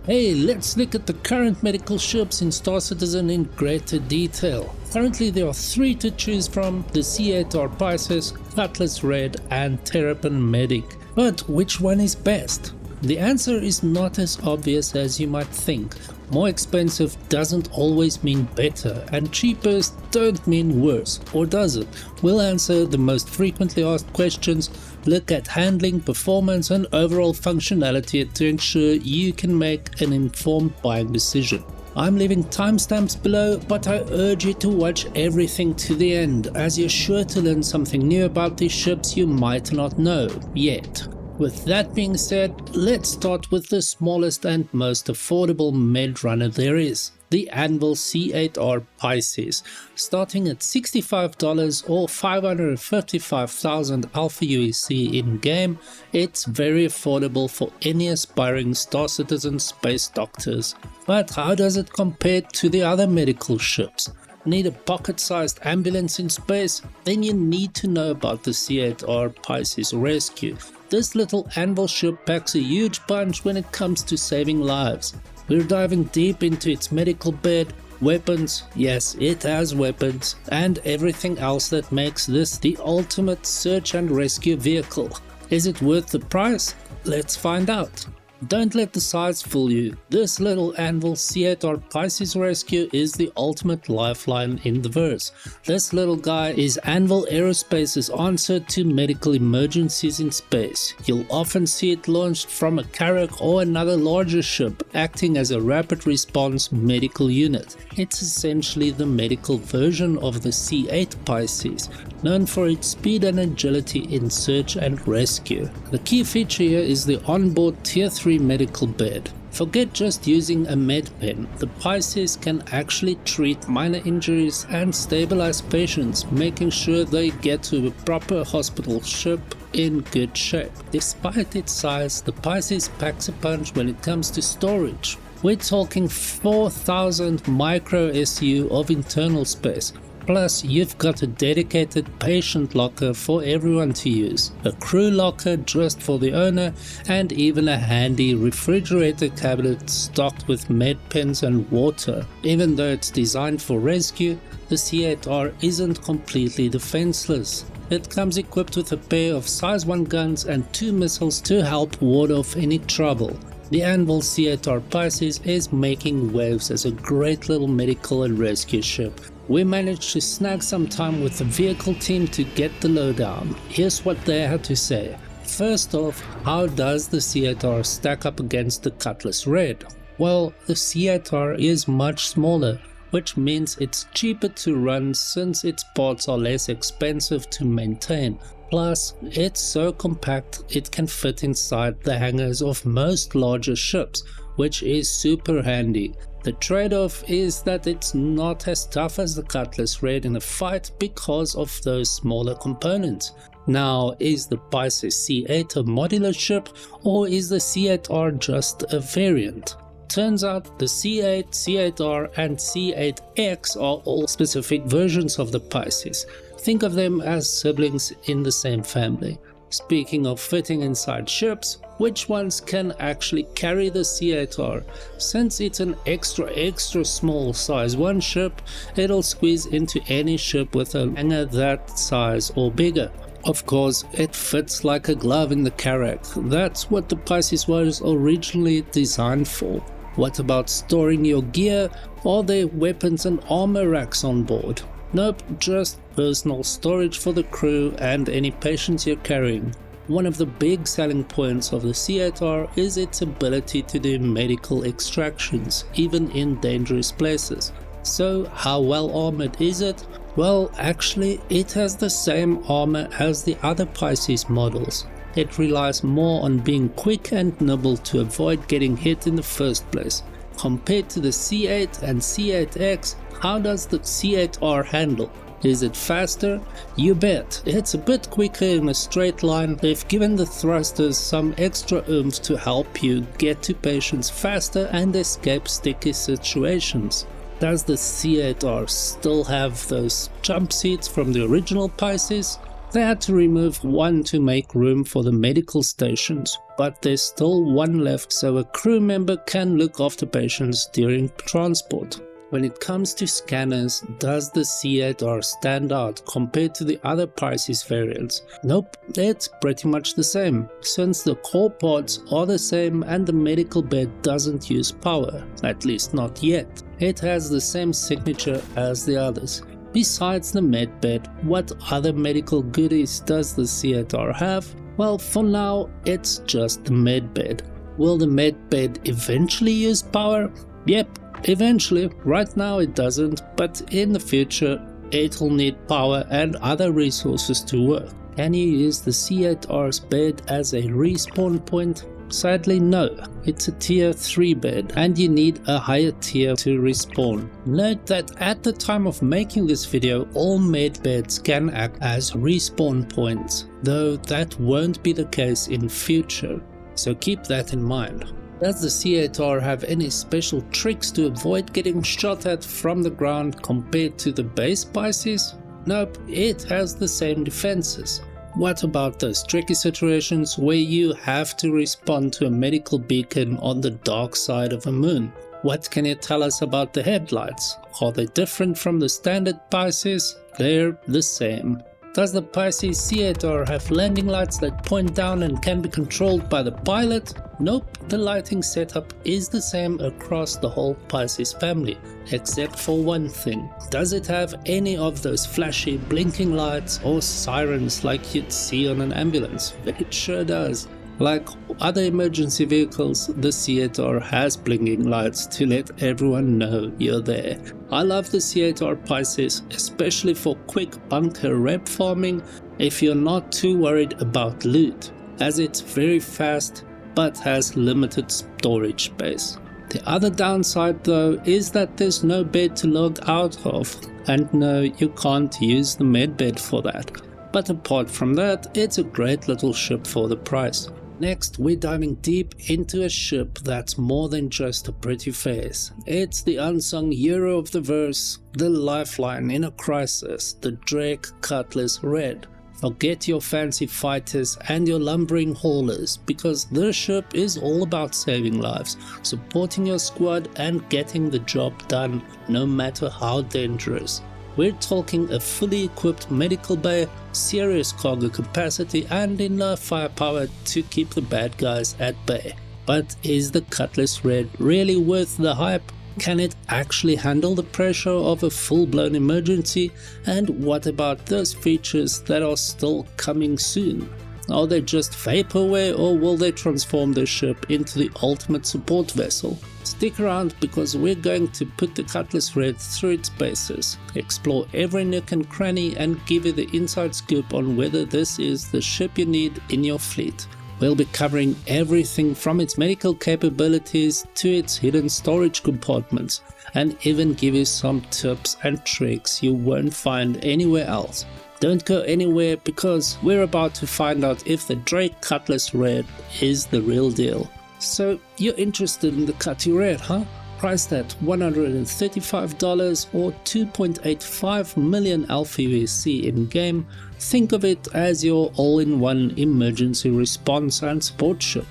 Hey, let's look at the current medical ships in Star Citizen in greater detail. Currently there are 3 to choose from: the C8R Pisces, Cutlass Red and Terrapin Medic. But which one is best? The answer is not as obvious as you might think. More expensive doesn't always mean better, and cheapest don't mean worse, or does it? We'll answer the most frequently asked questions, look at handling, performance and overall functionality to ensure you can make an informed buying decision. I'm leaving timestamps below, but I urge you to watch everything to the end, as you're sure to learn something new about these ships you might not know yet. With that being said, let's start with the smallest and most affordable med runner there is, the Anvil C8R Pisces. Starting at $65 or 555,000 Alpha UEC in-game, it's very affordable for any aspiring Star Citizen space doctors. But how does it compare to the other medical ships? Need a pocket-sized ambulance in space? Then you need to know about the C8R Pisces Rescue. This little Anvil ship packs a huge punch when it comes to saving lives. We're diving deep into its medical bed, weapons, yes it has weapons, and everything else that makes this the ultimate search and rescue vehicle. Is it worth the price? Let's find out. Don't let the size fool you. This little Anvil C8R Pisces Rescue is the ultimate lifeline in the verse. This little guy is Anvil Aerospace's answer to medical emergencies in space. You'll often see it launched from a Carrack or another larger ship, acting as a rapid response medical unit. It's essentially the medical version of the C8 Pisces, known for its speed and agility in search and rescue. The key feature here is the onboard Tier 3 medical bed. Forget just using a med pen, the Pisces can actually treat minor injuries and stabilize patients, making sure they get to a proper hospital ship in good shape. Despite its size, the Pisces packs a punch when it comes to storage. We're talking 4,000 micro SU of internal space. Plus, you've got a dedicated patient locker for everyone to use, a crew locker just for the owner, and even a handy refrigerator cabinet stocked with med pens and water. Even though it's designed for rescue, the C8R isn't completely defenseless. It comes equipped with a pair of size 1 guns and 2 missiles to help ward off any trouble. The Anvil C8R Pisces is making waves as a great little medical and rescue ship. We managed to snag some time with the vehicle team to get the lowdown. Here's what they had to say. First off, how does the C8R stack up against the Cutlass Red? Well, the C8R is much smaller, which means it's cheaper to run since its parts are less expensive to maintain. Plus, it's so compact it can fit inside the hangars of most larger ships, which is super handy. The trade-off is that it's not as tough as the Cutlass Red in a fight because of those smaller components. Now, is the Pisces C8 a modular ship, or is the C8R just a variant? Turns out the C8, C8R and C8X are all specific versions of the Pisces. Think of them as siblings in the same family. Speaking of fitting inside ships, which ones can actually carry the C8R? Since it's an extra small size 1 ship, it'll squeeze into any ship with a hangar that size or bigger. Of course, it fits like a glove in the Carrack. That's what the Pisces was originally designed for. What about storing your gear? Are there weapons and armor racks on board? Nope, just personal storage for the crew and any patients you're carrying. One of the big selling points of the C8R is its ability to do medical extractions, even in dangerous places. So how well armored is it? Well, actually it has the same armor as the other Pisces models. It relies more on being quick and nimble to avoid getting hit in the first place. Compared to the C8 and C8X, how does the C8R handle? Is it faster? You bet. It's a bit quicker in a straight line. They've given the thrusters some extra oomph to help you get to patients faster and escape sticky situations. Does the C8R still have those jump seats from the original Pisces? They had to remove one to make room for the medical stations, but there's still one left so a crew member can look after patients during transport. When it comes to scanners, does the C8R stand out compared to the other Pisces variants? Nope, it's pretty much the same, since the core parts are the same and the medical bed doesn't use power, at least not yet. It has the same signature as the others. Besides the med bed, what other medical goodies does the C8R have? Well, for now, it's just the med bed. Will the med bed eventually use power? Yep. Eventually. Right now it doesn't, but in the future it'll need power and other resources to work. Can you use the C8R's bed as a respawn point? Sadly no, it's a tier 3 bed and you need a higher tier to respawn. Note that at the time of making this video all med beds can act as respawn points, though that won't be the case in future, so keep that in mind. Does the C8R have any special tricks to avoid getting shot at from the ground compared to the base Pisces? Nope, it has the same defenses. What about those tricky situations where you have to respond to a medical beacon on the dark side of a moon? What can you tell us about the headlights? Are they different from the standard Pisces? They're the same. Does the Pisces C8R have landing lights that point down and can be controlled by the pilot? Nope, the lighting setup is the same across the whole Pisces family, except for one thing. Does it have any of those flashy blinking lights or sirens like you'd see on an ambulance? It sure does. Like other emergency vehicles, the C8R has blinking lights to let everyone know you're there. I love the C8R Pisces, especially for quick bunker rep farming if you're not too worried about loot, as it's very fast but has limited storage space. The other downside though is that there's no bed to log out of, and no, you can't use the med bed for that. But apart from that, it's a great little ship for the price. Next, we're diving deep into a ship that's more than just a pretty face. It's the unsung hero of the verse, the lifeline in a crisis, the Drake Cutlass Red. Forget your fancy fighters and your lumbering haulers, because this ship is all about saving lives, supporting your squad and getting the job done, no matter how dangerous. We're talking a fully equipped medical bay, serious cargo capacity and enough firepower to keep the bad guys at bay. But is the Cutlass Red really worth the hype? Can it actually handle the pressure of a full-blown emergency? And what about those features that are still coming soon? Are they just vaporware, or will they transform the ship into the ultimate support vessel? Stick around, because we're going to put the Cutlass Red through its paces, explore every nook and cranny and give you the inside scoop on whether this is the ship you need in your fleet. We'll be covering everything from its medical capabilities to its hidden storage compartments, and even give you some tips and tricks you won't find anywhere else. Don't go anywhere, because we're about to find out if the Drake Cutlass Red is the real deal. So you're interested in the Cutty Red, huh? Priced at $135 or 2.85 million LVVC in-game, think of it as your all-in-one emergency response and support ship.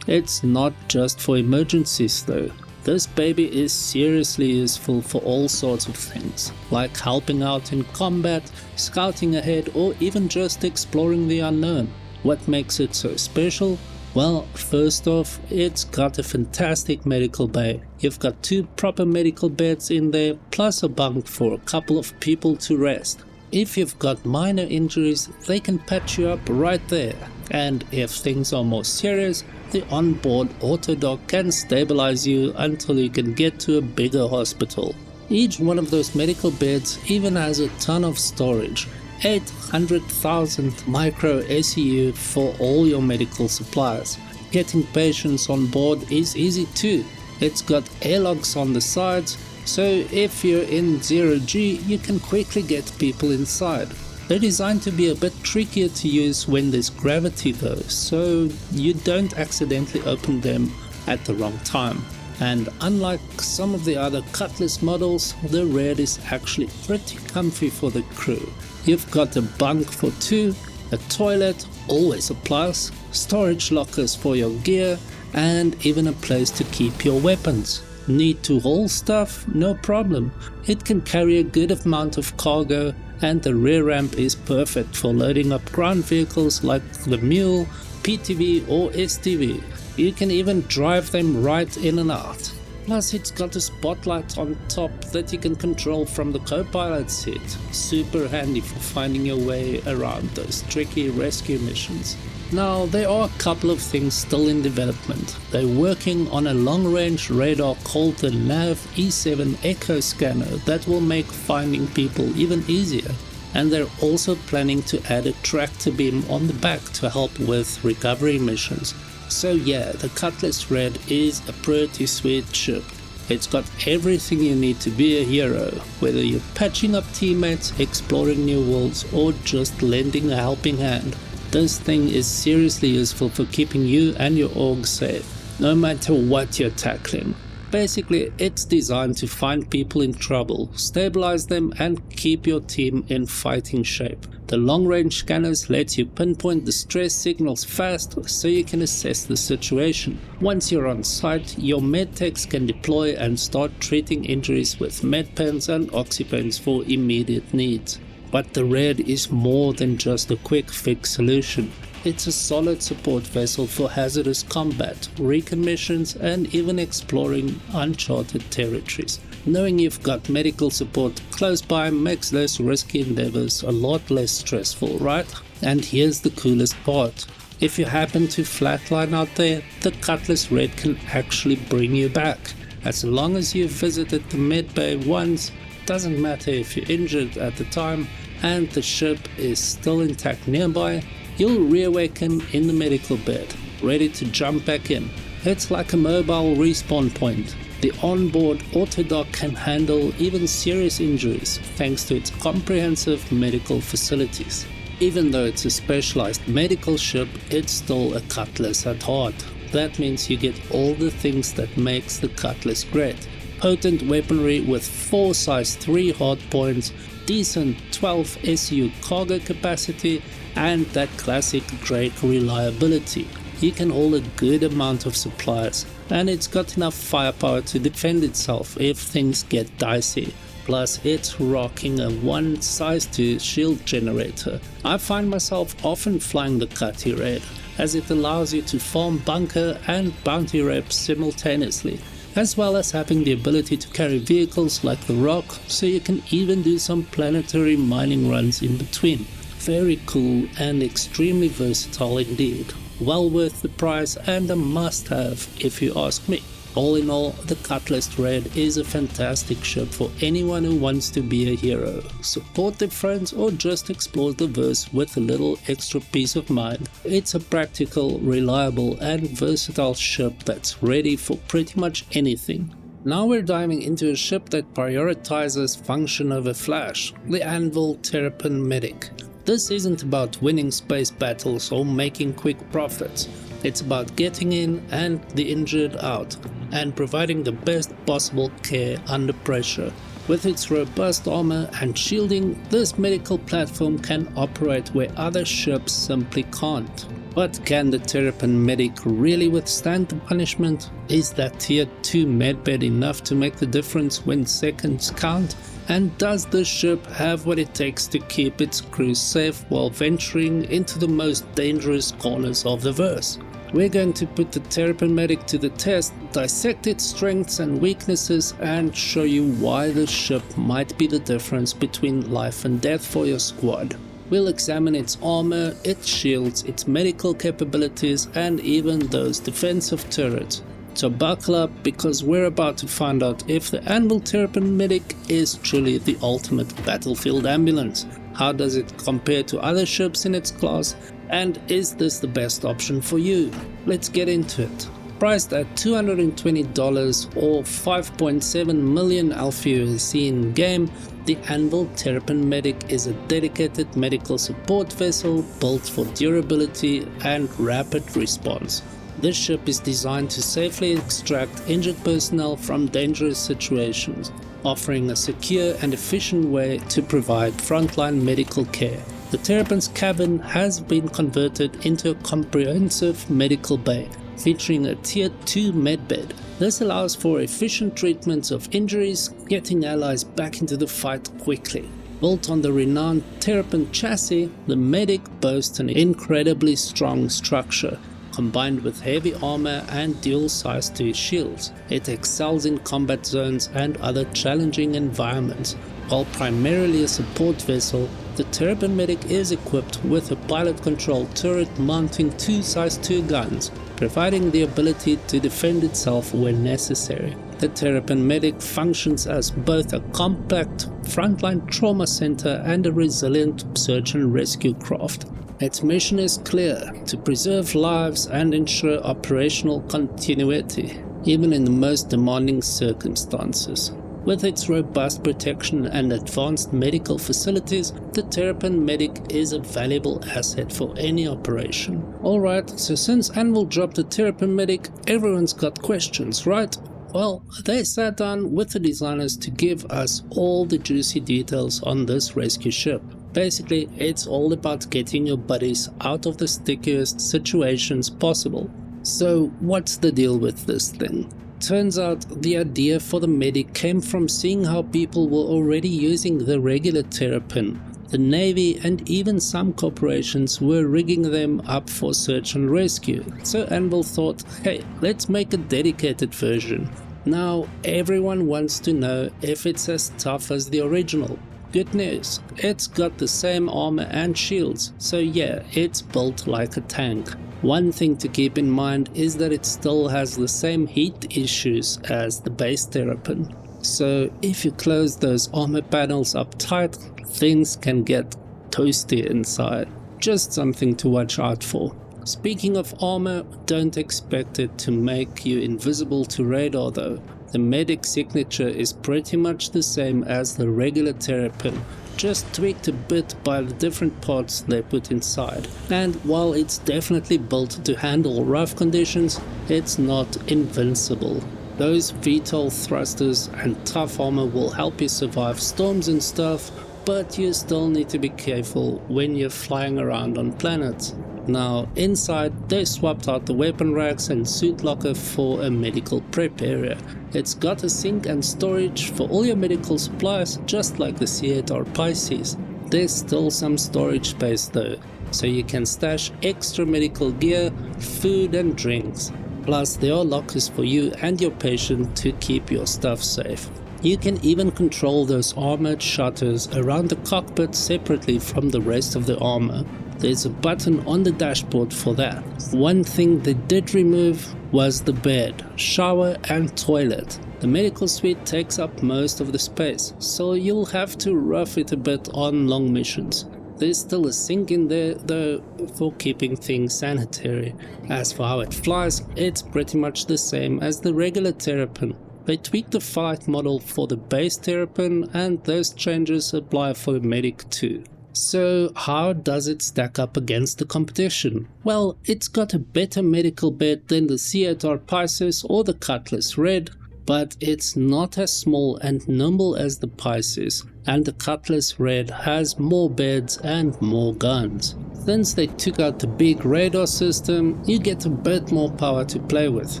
It's not just for emergencies though. This baby is seriously useful for all sorts of things, like helping out in combat, scouting ahead, or even just exploring the unknown. What makes it so special? Well, first off, it's got a fantastic medical bay. You've got 2 proper medical beds in there, plus a bunk for a couple of people to rest. If you've got minor injuries, they can patch you up right there. And if things are more serious, the onboard autodock can stabilize you until you can get to a bigger hospital. Each one of those medical beds even has a ton of storage. 800,000 micro SEU for all your medical supplies. Getting patients on board is easy too. It's got airlocks on the sides, so if you're in 0G, you can quickly get people inside. They're designed to be a bit trickier to use when there's gravity though, so you don't accidentally open them at the wrong time. and unlike some of the other Cutlass models, the Red is actually pretty comfy for the crew. You've got a bunk for two, a toilet, always a plus, storage lockers for your gear, and even a place to keep your weapons. Need to haul stuff? No problem. It can carry a good amount of cargo, and the rear ramp is perfect for loading up ground vehicles like the Mule, PTV or STV. You can even drive them right in and out. Plus it's got a spotlight on top that you can control from the co-pilot seat. Super handy for finding your way around those tricky rescue missions. Now there are a couple of things still in development. They're working on a long-range radar called the Nav E7 Echo Scanner that will make finding people even easier. And they're also planning to add a tractor beam on the back to help with recovery missions. So yeah, the Cutlass Red is a pretty sweet ship. It's got everything you need to be a hero, whether you're patching up teammates, exploring new worlds, or just lending a helping hand. This thing is seriously useful for keeping you and your org safe, no matter what you're tackling. Basically, it's designed to find people in trouble, stabilize them, and keep your team in fighting shape. The long-range scanners let you pinpoint the stress signals fast so you can assess the situation. Once you're on site, your medtechs can deploy and start treating injuries with medpens and oxypens for immediate needs. But the Red is more than just a quick fix solution. It's a solid support vessel for hazardous combat, recon missions, and even exploring uncharted territories. Knowing you've got medical support close by makes those risky endeavors a lot less stressful, right? And here's the coolest part. If you happen to flatline out there, the Cutlass Red can actually bring you back. As long as you've visited the medbay once, doesn't matter if you're injured at the time and the ship is still intact nearby, you'll reawaken in the medical bed, ready to jump back in. It's like a mobile respawn point. The onboard autodock can handle even serious injuries thanks to its comprehensive medical facilities. Even though it's a specialized medical ship, it's still a Cutlass at heart. That means you get all the things that makes the Cutlass great. Potent weaponry with 4 size 3 hardpoints, decent 12 SU cargo capacity, and that classic Drake reliability. You can haul a good amount of supplies, and it's got enough firepower to defend itself if things get dicey. Plus it's rocking a 1 size 2 shield generator. I find myself often flying the Cutty Red, as it allows you to farm bunker and bounty reps simultaneously, as well as having the ability to carry vehicles like the Rock, so you can even do some planetary mining runs in between. Very cool and extremely versatile indeed. Well worth the price and a must-have if you ask me. All in all, the Cutlass Red is a fantastic ship for anyone who wants to be a hero, support their friends, or just explore the verse with a little extra peace of mind. It's a practical, reliable and versatile ship that's ready for pretty much anything. Now we're diving into a ship that prioritizes function over flash, the Anvil Terrapin Medic. This isn't about winning space battles or making quick profits. It's about getting in and the injured out, and providing the best possible care under pressure. With its robust armor and shielding, this medical platform can operate where other ships simply can't. But can the Terrapin Medic really withstand the punishment? Is that tier 2 medbed enough to make the difference when seconds count? And does the ship have what it takes to keep its crew safe while venturing into the most dangerous corners of the verse? We're going to put the Terrapin Medic to the test, dissect its strengths and weaknesses, and show you why the ship might be the difference between life and death for your squad. We'll examine its armor, its shields, its medical capabilities, and even those defensive turrets. So buckle up, because we're about to find out if the Anvil Terrapin Medic is truly the ultimate battlefield ambulance. How does it compare to other ships in its class? And is this the best option for you? Let's get into it. Priced at $220 or 5.7 million Alpha USD in game, the Anvil Terrapin Medic is a dedicated medical support vessel built for durability and rapid response. This ship is designed to safely extract injured personnel from dangerous situations, offering a secure and efficient way to provide frontline medical care. The Terrapin's cabin has been converted into a comprehensive medical bay, featuring a Tier 2 medbed. This allows for efficient treatment of injuries, getting allies back into the fight quickly. Built on the renowned Terrapin chassis, the Medic boasts an incredibly strong structure. Combined with heavy armor and dual size 2 shields, it excels in combat zones and other challenging environments. While primarily a support vessel, the Terrapin Medic is equipped with a pilot-controlled turret mounting 2 size 2 guns, providing the ability to defend itself when necessary. The Terrapin Medic functions as both a compact frontline trauma center and a resilient search and rescue craft. Its mission is clear: to preserve lives and ensure operational continuity, even in the most demanding circumstances. With its robust protection and advanced medical facilities, the Terrapin Medic is a valuable asset for any operation. Alright, so since Anvil dropped the Terrapin Medic, everyone's got questions, right? Well, they sat down with the designers to give us all the juicy details on this rescue ship. Basically, it's all about getting your buddies out of the stickiest situations possible. So what's the deal with this thing? Turns out the idea for the Medic came from seeing how people were already using the regular Terrapin. The Navy and even some corporations were rigging them up for search and rescue. So Anvil thought, hey, let's make a dedicated version. Now everyone wants to know if it's as tough as the original. Good news, it's got the same armor and shields, so yeah, it's built like a tank. One thing to keep in mind is that it still has the same heat issues as the base Terrapin. So if you close those armor panels up tight, things can get toasty inside. Just something to watch out for. Speaking of armor, don't expect it to make you invisible to radar though. The Medic signature is pretty much the same as the regular Terrapin, just tweaked a bit by the different parts they put inside. And while it's definitely built to handle rough conditions, it's not invincible. Those VTOL thrusters and tough armor will help you survive storms and stuff, but you still need to be careful when you're flying around on planets. Now inside, they swapped out the weapon racks and suit locker for a medical prep area. It's got a sink and storage for all your medical supplies, just like the C8R Pisces. There's still some storage space though, so you can stash extra medical gear, food and drinks. Plus there are lockers for you and your patient to keep your stuff safe. You can even control those armored shutters around the cockpit separately from the rest of the armor. There's a button on the dashboard for that. One thing they did remove was the bed, shower and toilet. The medical suite takes up most of the space, so you'll have to rough it a bit on long missions. There's still a sink in there though for keeping things sanitary. As for how it flies, it's pretty much the same as the regular Terrapin. They tweaked the flight model for the base Terrapin and those changes apply for the Medic too. So how does it stack up against the competition? Well, it's got a better medical bed than the C8R Pisces or the Cutlass Red, but it's not as small and nimble as the Pisces, and the Cutlass Red has more beds and more guns. Since they took out the big radar system, you get a bit more power to play with.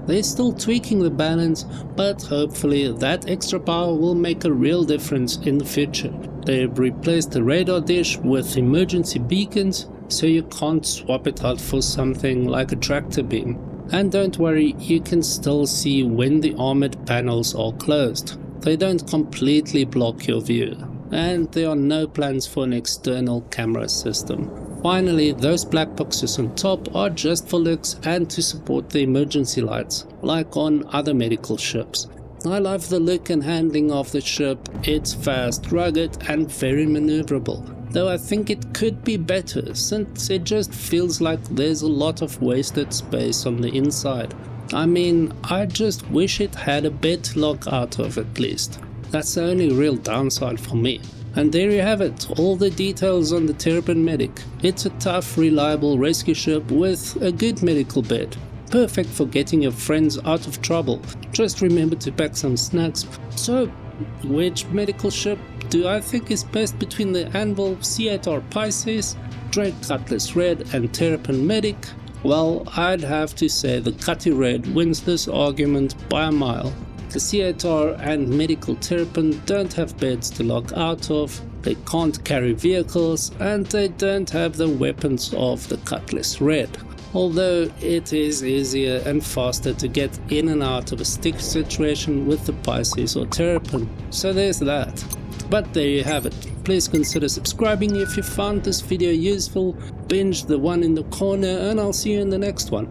They're still tweaking the balance, but hopefully that extra power will make a real difference in the future. They've replaced the radar dish with emergency beacons, so you can't swap it out for something like a tractor beam. And don't worry, you can still see when the armored panels are closed. They don't completely block your view. And there are no plans for an external camera system. Finally, those black boxes on top are just for looks and to support the emergency lights, like on other medical ships. I love the look and handling of the ship. It's fast, rugged and very maneuverable, though I think it could be better since it just feels like there's a lot of wasted space on the inside. I mean, I just wish it had a bed to lock out of at least. That's the only real downside for me. And there you have it, all the details on the Terrapin Medic. It's a tough, reliable rescue ship with a good medical bed. perfect for getting your friends out of trouble. Just remember to pack some snacks. So, which medical ship do I think is best between the Anvil C8R Pisces, Drake Cutlass Red and Terrapin Medic? Well, I'd have to say the Cutty Red wins this argument by a mile. The C8R and Medical Terrapin don't have beds to lock out of, they can't carry vehicles, and they don't have the weapons of the Cutlass Red. Although it is easier and faster to get in and out of a sticky situation with the Pisces or Terrapin. So there's that. But there you have it. Please consider subscribing if you found this video useful, binge the one in the corner, and I'll see you in the next one.